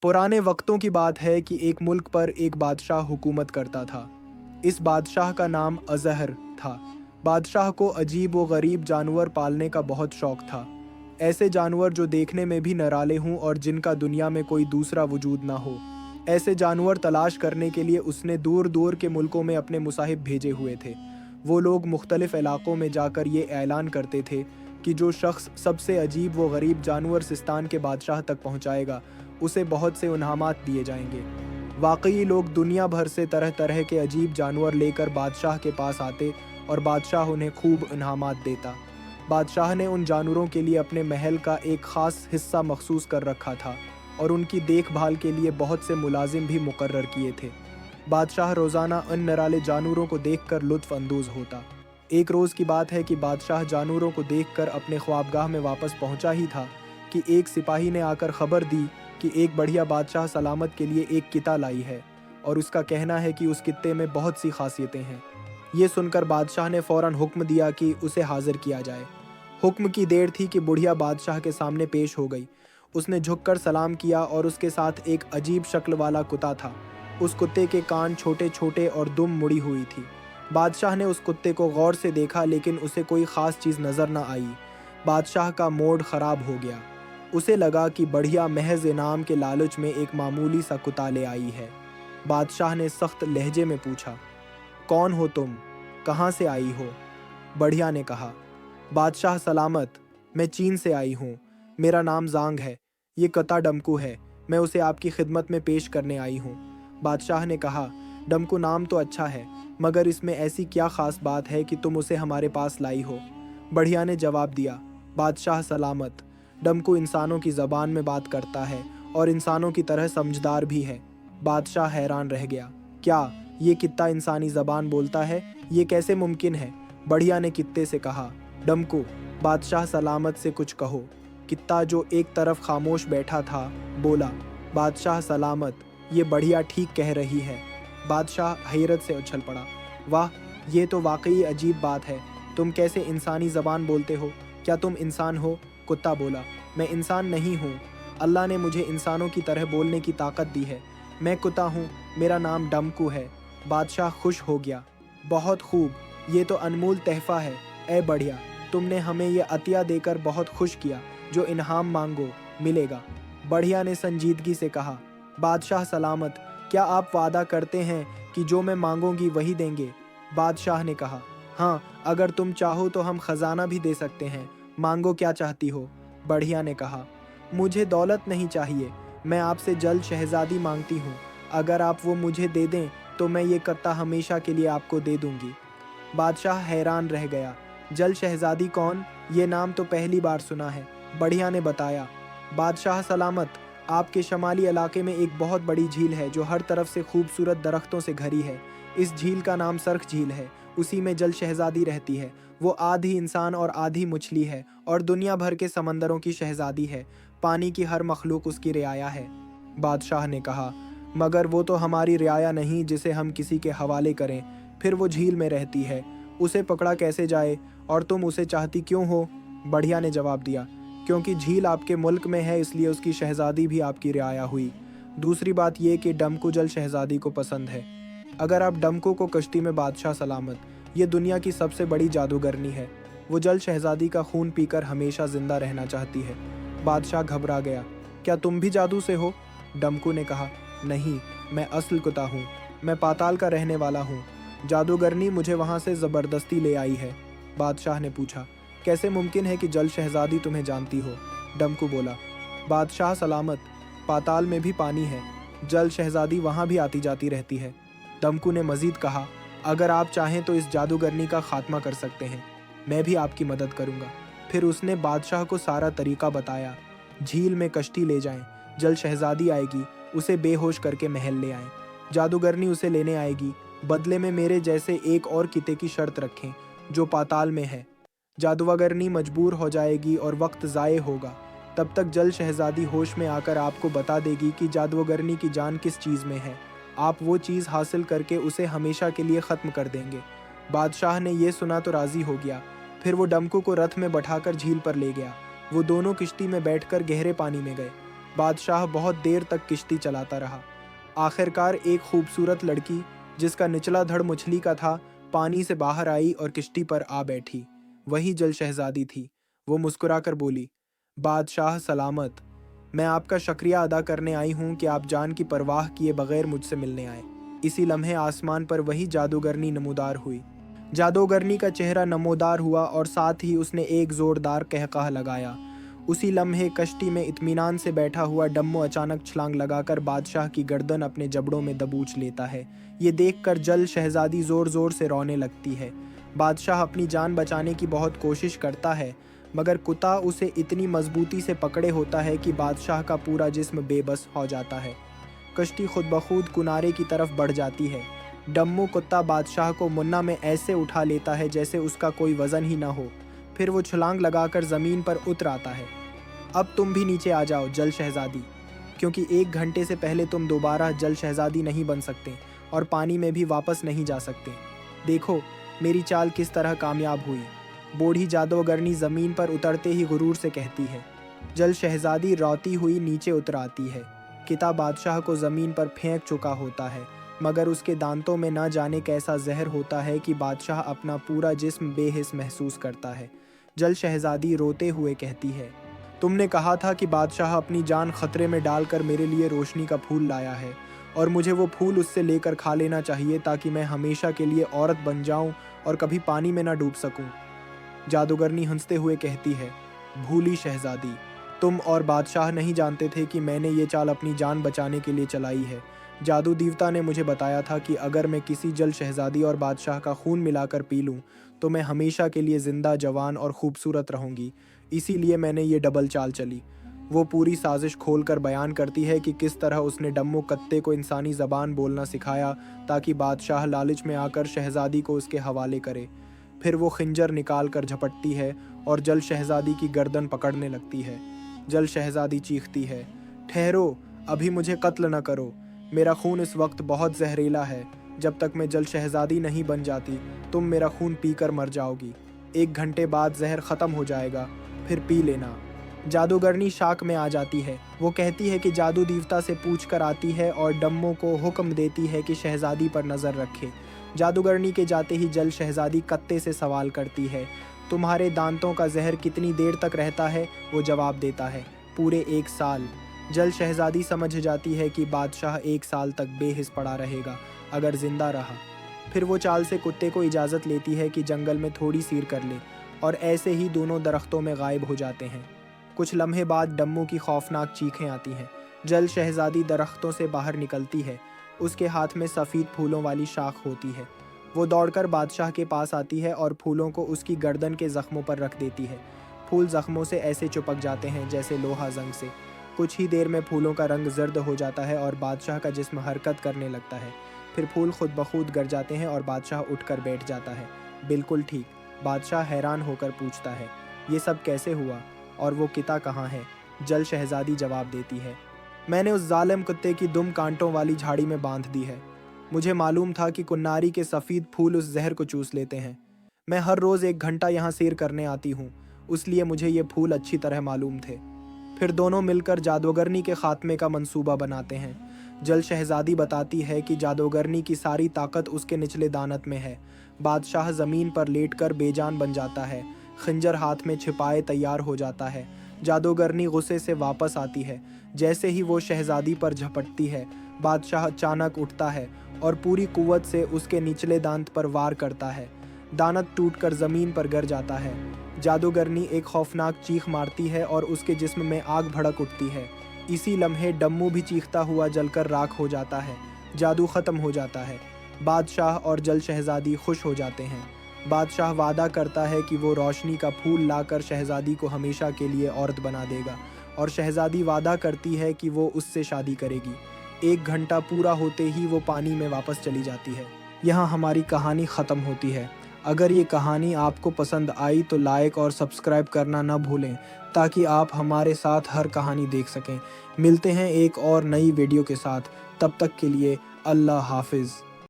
पुराने वक्तों की बात है कि एक मुल्क पर एक बादशाह हुकूमत करता था। इस बादशाह का नाम अज़हर था। बादशाह को अजीब व गरीब जानवर पालने का बहुत शौक था। ऐसे जानवर जो देखने में भी निराले हों और जिनका दुनिया में कोई दूसरा वजूद ना हो। ऐसे जानवर तलाश करने के लिए उसने दूर दूर के मुल्कों में अपने मुसाहिब भेजे हुए थे। वो लोग मुख्तलिफ इलाक़ों में जाकर ये ऐलान करते थे कि जो शख्स सबसे अजीब व गरीब जानवर सिस्तान के बादशाह तक पहुँचाएगा उसे बहुत से इनामात दिए जाएंगे। वाकई लोग दुनिया भर से तरह तरह के अजीब जानवर लेकर बादशाह के पास आते और बादशाह उन्हें खूब इनामात देता। बादशाह ने उन जानवरों के लिए अपने महल का एक ख़ास हिस्सा मखसूस कर रखा था और उनकी देखभाल के लिए बहुत से मुलाजिम भी मुकर्रर किए थे। बादशाह रोज़ाना उन निराले जानवरों को देखकर लुत्फ़ अंदोज़ होता। एक रोज़ की बात है कि बादशाह जानवरों को देखकर अपने ख्वाबगाह में वापस पहुंचा ही था कि एक सिपाही ने आकर ख़बर दी कि एक बढ़िया बादशाह सलामत के लिए एक किता लाई है और उसका कहना है कि उस कित्ते में बहुत सी खासियतें हैं। ये सुनकर बादशाह ने फ़ौरन हुक्म दिया कि उसे हाजिर किया जाए। हुक्म की देर थी कि बुढ़िया बादशाह के सामने पेश हो गई। उसने झुककर सलाम किया और उसके साथ एक अजीब शक्ल वाला कुत्ता था। उस कुत्ते के कान छोटे छोटे और दुम मुड़ी हुई थी। बादशाह ने उस कुत्ते को गौर से देखा लेकिन उसे कोई ख़ास चीज़ नज़र न आई। बादशाह का मूड ख़राब हो गया। उसे लगा कि बढ़िया महज इनाम के लालच में एक मामूली सा कुत्ता ले आई है। बादशाह ने सख्त लहजे में पूछा, कौन हो तुम? कहाँ से आई हो? बढ़िया ने कहा, बादशाह सलामत, मैं चीन से आई हूँ। मेरा नाम ज़ांग है। ये कुत्ता डमकू है। मैं उसे आपकी खिदमत में पेश करने आई हूँ। बादशाह ने कहा, डमकू नाम तो अच्छा है, मगर इसमें ऐसी क्या ख़ास बात है कि तुम उसे हमारे पास लाई हो? बढ़िया ने जवाब दिया, बादशाह सलामत, डमकू इंसानों की ज़बान में बात करता है और इंसानों की तरह समझदार भी है। बादशाह हैरान रह गया, क्या ये कित्ता इंसानी ज़बान बोलता है? ये कैसे मुमकिन है? बढ़िया ने कित्ते से कहा, डमकू, बादशाह सलामत से कुछ कहो। कित्ता जो एक तरफ खामोश बैठा था बोला, बादशाह सलामत, ये बढ़िया ठीक कह रही है। बादशाह हैरत से उछल पड़ा, वाह, ये तो वाकई अजीब बात है। तुम कैसे इंसानी ज़बान बोलते हो? क्या तुम इंसान हो? कुत्ता बोला, मैं इंसान नहीं हूँ। अल्लाह ने मुझे इंसानों की तरह बोलने की ताकत दी है। मैं कुत्ता हूँ, मेरा नाम डमकू है। बादशाह खुश हो गया, बहुत खूब, ये तो अनमोल तहफ़ा है। ए बढ़िया, तुमने हमें ये अतिया देकर बहुत खुश किया। जो इनाम मांगो मिलेगा। बढ़िया ने संजीदगी से कहा, बादशाह सलामत, क्या आप वादा करते हैं कि जो मैं मांगूंगी वही देंगे? बादशाह ने कहा, हाँ, अगर तुम चाहो तो हम ख़जाना भी दे सकते हैं। मांगो, क्या चाहती हो? बढ़िया ने कहा, मुझे दौलत नहीं चाहिए, मैं आपसे जल्द शहज़ादी मांगती हूँ। अगर आप वो मुझे दे दें तो मैं ये कुत्ता हमेशा के लिए आपको दे दूँगी। बादशाह हैरान रह गया, जल्द शहज़ादी कौन? ये नाम तो पहली बार सुना है। बढ़िया ने बताया, बादशाह सलामत, आपके शमाली इलाके में एक बहुत बड़ी झील है जो हर तरफ से खूबसूरत दरख्तों से घरी है। इस झील का नाम सर्ख झील है। उसी में जल शहज़ादी रहती है। वो आधी इंसान और आधी मछली है और दुनिया भर के समंदरों की शहज़ादी है। पानी की हर मखलूक उसकी रियाया है। बादशाह ने कहा, मगर वो तो हमारी रियाया नहीं जिसे हम किसी के हवाले करें। फिर वो झील में रहती है, उसे पकड़ा कैसे जाए और तुम उसे चाहती क्यों हो? बढ़िया ने जवाब दिया, क्योंकि झील आपके मुल्क में है इसलिए उसकी शहज़ादी भी आपकी रियाया हुई। दूसरी बात यह कि डमकू जल शहज़ादी को पसंद है। अगर आप डमकू को कश्ती में, बादशाह सलामत, ये दुनिया की सबसे बड़ी जादूगरनी है। वो जल शहज़ादी का खून पीकर हमेशा ज़िंदा रहना चाहती है। बादशाह घबरा गया, क्या तुम भी जादू से हो? डमकू ने कहा, नहीं, मैं असल कुत्ता हूँ। मैं पाताल का रहने वाला हूँ। जादूगरनी मुझे वहाँ से ज़बरदस्ती ले आई है। बादशाह ने पूछा, कैसे मुमकिन है कि जल शहज़ादी तुम्हें जानती हो? डमकू बोला, बादशाह सलामत, पाताल में भी पानी है। जल शहज़ादी वहाँ भी आती जाती रहती है। डमकू ने मज़ीद कहा, अगर आप चाहें तो इस जादूगरनी का खात्मा कर सकते हैं। मैं भी आपकी मदद करूँगा। फिर उसने बादशाह को सारा तरीका बताया। झील में कश्ती ले जाएं, जल शहज़ादी आएगी, उसे बेहोश करके महल ले आएं। जादूगरनी उसे लेने आएगी, बदले में मेरे जैसे एक और किते की शर्त रखें जो पाताल में है। जादूगरनी मजबूर हो जाएगी और वक्त ज़ाये होगा। तब तक जल शहज़ादी होश में आकर आपको बता देगी कि जादूगरनी की जान किस चीज़ में है। आप वो चीज़ हासिल करके उसे हमेशा के लिए ख़त्म कर देंगे। बादशाह ने यह सुना तो राज़ी हो गया। फिर वो डमकू को रथ में बैठाकर झील पर ले गया। वो दोनों किश्ती में बैठकर गहरे पानी में गए। बादशाह बहुत देर तक किश्ती चलाता रहा। आखिरकार एक खूबसूरत लड़की जिसका निचला धड़ मछली का था पानी से बाहर आई और किश्ती पर आ बैठी। वही जल शहजादी थी। वो मुस्कुराकर बोली, बादशाह सलामत, मैं आपका शुक्रिया अदा करने आई हूँ कि आप जान की परवाह किए बगैर मुझसे मिलने आए। इसी लम्हे आसमान पर वही जादूगरनी नमूदार हुई। जादूगरनी का चेहरा नमूदार हुआ और साथ ही उसने एक जोरदार कहकहा लगाया। उसी लम्हे कश्ती में इत्मीनान से बैठा हुआ डम्मो अचानक छलांग लगाकर बादशाह की गर्दन अपने जबड़ों में दबोच लेता है। ये देखकर जल शहजादी ज़ोर ज़ोर से रोने लगती है। बादशाह अपनी जान बचाने की बहुत कोशिश करता है, मगर कुत्ता उसे इतनी मजबूती से पकड़े होता है कि बादशाह का पूरा जिस्म बेबस हो जाता है। कश्ती खुद ब खुद किनारे की तरफ बढ़ जाती है। डम्मू कुत्ता बादशाह को मुन्ना में ऐसे उठा लेता है जैसे उसका कोई वज़न ही ना हो। फिर वो छलांग लगाकर ज़मीन पर उतर आता है। अब तुम भी नीचे आ जाओ जल शहजादी, क्योंकि 1 घंटे से पहले तुम दोबारा जल शहजादी नहीं बन सकते और पानी में भी वापस नहीं जा सकते। देखो मेरी चाल किस तरह कामयाब हुई। बूढ़ी जादूगरनी ज़मीन पर उतरते ही गुरूर से कहती है। जल शहजादी रोती हुई नीचे उतर आती है। किता बादशाह को ज़मीन पर फेंक चुका होता है, मगर उसके दांतों में ना जाने कैसा जहर होता है कि बादशाह अपना पूरा जिस्म बेहिस महसूस करता है। जल शहजादी रोते हुए कहती है, तुमने कहा था कि बादशाह अपनी जान खतरे में डालकर मेरे लिए रोशनी का फूल लाया है और मुझे वो फूल उससे लेकर खा लेना चाहिए ताकि मैं हमेशा के लिए औरत बन जाऊं और कभी पानी में ना डूब सकूं। जादूगरनी हंसते हुए कहती है, भूली शहजादी, तुम और बादशाह नहीं जानते थे कि मैंने ये चाल अपनी जान बचाने के लिए चलाई है। जादू देवता ने मुझे बताया था कि अगर मैं किसी जल शहजादी और बादशाह का खून मिलाकर पी लूँ तो मैं हमेशा के लिए ज़िंदा, जवान और खूबसूरत रहूँगी। इसीलिए मैंने ये डबल चाल चली। वो पूरी साजिश खोलकर बयान करती है कि किस तरह उसने डम्मू कत्ते को इंसानी ज़बान बोलना सिखाया ताकि बादशाह लालच में आकर शहजादी को उसके हवाले करे। फिर वो खंजर निकाल कर झपटती है और जल शहजादी की गर्दन पकड़ने लगती है। जल शहजादी चीखती है, ठहरो, अभी मुझे कत्ल न करो। मेरा खून इस वक्त बहुत जहरीला है। जब तक मैं जल शहजादी नहीं बन जाती तुम मेरा खून पीकर मर जाओगी। 1 घंटे बाद जहर ख़त्म हो जाएगा, फिर पी लेना। जादूगरनी शाक में आ जाती है। वो कहती है कि जादू देवता से पूछ कर आती है और डम्मो को हुक्म देती है कि शहजादी पर नज़र रखे। जादूगरनी के जाते ही जल शहजादी कत्ते से सवाल करती है, तुम्हारे दांतों का जहर कितनी देर तक रहता है? वो जवाब देता है, पूरे 1 साल। जल शहजादी समझ जाती है कि बादशाह 1 साल तक बेहिस पड़ा रहेगा अगर ज़िंदा रहा। फिर वो चाल से कुत्ते को इजाज़त लेती है कि जंगल में थोड़ी सैर कर ले और ऐसे ही दोनों दरख्तों में गायब हो जाते हैं। कुछ लम्हे बाद डम्मू की खौफनाक चीखें आती हैं। जल शहजादी दरख्तों से बाहर निकलती है। उसके हाथ में सफ़ेद फूलों वाली शाख होती है। वो दौड़कर बादशाह के पास आती है और फूलों को उसकी गर्दन के ज़ख्मों पर रख देती है। फूल ज़ख्मों से ऐसे चिपक जाते हैं जैसे लोहा जंग से। कुछ ही देर में फूलों का रंग जर्द हो जाता है और बादशाह का जिस्म हरकत करने लगता है। फिर फूल खुद ब खुद गर जाते हैं और बादशाह उठकर बैठ जाता है। बिल्कुल ठीक। बादशाह हैरान होकर पूछता है, ये सब कैसे हुआ और वो किता कहाँ है? जल शहजादी जवाब देती है, मैंने उस जालिम कुत्ते की दुम कांटों वाली झाड़ी में बांध दी है। मुझे मालूम था कि कुन्नारी के सफ़ेद फूल उस जहर को चूस लेते हैं। मैं हर रोज़ 1 घंटा यहाँ सैर करने आती हूँ, इसलिए मुझे ये फूल अच्छी तरह मालूम थे। फिर दोनों मिलकर जादूगरनी के खात्मे का मंसूबा बनाते हैं। जल शहजादी बताती है कि जादूगरनी की सारी ताकत उसके निचले दानत में है। बादशाह ज़मीन पर लेटकर बेजान बन जाता है। खंजर हाथ में छिपाए तैयार हो जाता है। जादूगरनी गुस्से से वापस आती है। जैसे ही वो शहजादी पर झपटती है, बादशाह अचानक उठता है और पूरी कुव्वत से उसके निचले दांत पर वार करता है। दानत टूटकर ज़मीन पर गिर जाता है। जादूगरनी एक खौफनाक चीख मारती है और उसके जिस्म में आग भड़क उठती है। इसी लम्हे डम्मू भी चीखता हुआ जलकर राख हो जाता है। जादू ख़त्म हो जाता है। बादशाह और जल शहजादी खुश हो जाते हैं। बादशाह वादा करता है कि वो रोशनी का फूल लाकर शहजादी को हमेशा के लिए औरत बना देगा और शहजादी वादा करती है कि वो उससे शादी करेगी। 1 घंटा पूरा होते ही वो पानी में वापस चली जाती है। यहाँ हमारी कहानी ख़त्म होती है। अगर ये कहानी आपको पसंद आई तो लाइक और सब्सक्राइब करना न भूलें ताकि आप हमारे साथ हर कहानी देख सकें। मिलते हैं एक और नई वीडियो के साथ। तब तक के लिए अल्लाह हाफिज़।